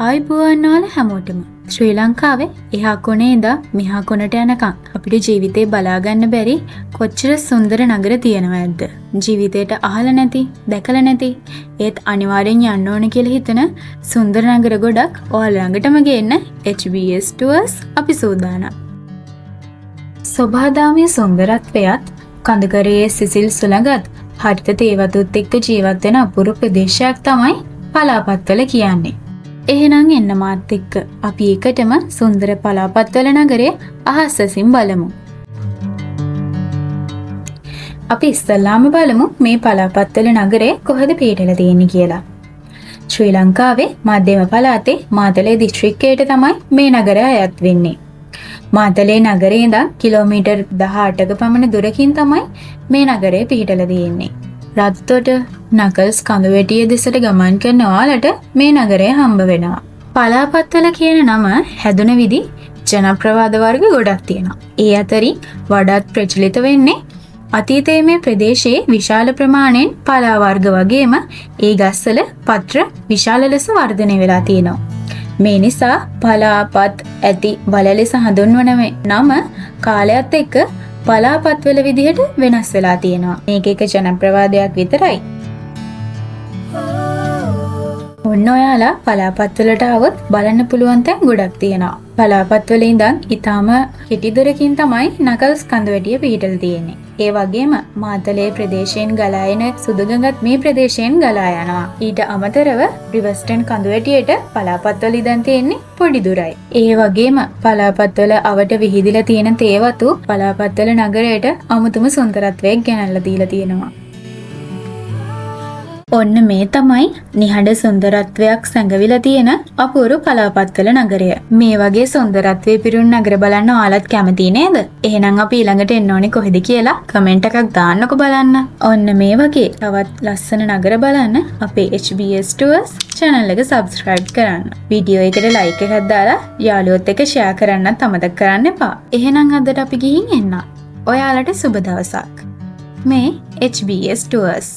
ආයුබෝවන් වල හැමෝටම ශ්‍රී ලංකාවේ එහා කොනේ ඉඳන් මෙහා කොනට යනකම් අපිට ජීවිතේ බලා ගන්න බැරි කොච්චර සුන්දර නගර තියෙනවද? ජීවිතේට අහලා නැති, දැකලා නැති, ඒත් අනිවාර්යෙන් යන්න ඕන කියලා හිතන සුන්දර නගර ගොඩක් ඔයාලා ළඟටම ගේන්න HBS Tours අපි සූදානම්. සෝභාදාමයේ සුන්දරත්වයත් කඳුකරයේ සිසිල් සුළඟත් හරිත තේවතුත් එක්ක ජීවත් වෙන අපූර්ව ප්‍රදේශයක් තමයි පලාපත්වල කියන්නේ. එහෙනම් එන්න මාත් එක්ක අපි එකටම සුන්දර පලාපත්වල නගරයේ අහස්සසින් බලමු. අපි ඉස්සල්ලාම බලමු මේ පලාපත්වල නගරය කොහෙද පිහිටලා තියෙන්නේ කියලා. ශ්‍රී ලංකාවේ මධ්‍යම පළාතේ මාතලේ දිස්ත්‍රික්කයට තමයි මේ නගරය අයත් වෙන්නේ. මාතලේ නගරේ ඉඳන් කිලෝමීටර් 18ක පමණ දුරකින් තමයි මේ නගරය පිහිටලා තියෙන්නේ. රත්තොට නකල්ස් කඳුවැටිය දෙසට ගමන් කරන ඔයාලට මේ නගරය හම්බ වෙනවා. පලාපත්වල කියන නම හැදුන විදි ජනප්‍රවාද වර්ග ගොඩක් තියෙනවා. ඒ අතරින් වඩාත් ප්‍රචලිත වෙන්නේ අතීතයේ මේ ප්‍රදේශයේ විශාල ප්‍රමාණයෙන් පලා වර්ග වගේම ඒ ගස්වල පත්‍ර විශාල ලෙස වර්ධනය වෙලා තියෙනවා. මේ නිසා පලාපත් ඇති බල ලෙස හඳුන්වන නම කාලයත් එක්ක පලාපත්වල විදිහට වෙනස් වෙලා තියෙනවා. මේක එක ජනප්‍රවාදයක් විතරයි. ඔන්න ඔයාලා පලාපත්වලට આવොත් බලන්න පුළුවන් තැන් ගොඩක් තියෙනවා. පලාපත්වල ඉඳන් ඊටාම කෙටි දුරකින් තමයි නකල්ස් කඳුවැටිය පිහිටලා තියෙන්නේ. ඒ වගේම මාතලේ ප්‍රදේශයෙන් ගලා එන සුදුගඟත් මේ ප්‍රදේශයෙන් ගලා යනවා. ඊට අමතරව රිවර්ස්ටන් කඳුවැටියට පලාපත්වල ඉඳන් තියෙන්නේ පොඩි දුරයි. ඒ වගේම පලාපත්වල අවට විහිදිලා තියෙන තේවතු පලාපත්වල නගරයට අමුතුම සුන්දරත්වයක් ගෙනල්ලා දීලා තියෙනවා. ඔන්න මේ තමයි නිහඬ සුන්දරත්වයක් සැඟවිලා තියෙන අපූර්ව පලාපත්වල නගරය. මේ වගේ සුන්දරත්වයේ පිරුණු නගර බලන්න ඔයාලත් කැමති නේද? එහෙනම් අපි ඊළඟට එන්න ඕනේ කොහෙද කියලා කමෙන්ට් එකක් දාන්නකෝ බලන්න. ඔන්න මේ වගේ තවත් ලස්සන නගර බලන්න අපේ HBS Tours channel එක subscribe කරන්න. වීඩියෝ එකට like එකක් දාලා යාළුවොත් එක්ක share කරන්නත් අමතක කරන්න එපා. එහෙනම් අදට අපි ගිහින් එන්න. ඔයාලට සුබ දවසක්. මේ HBS Tours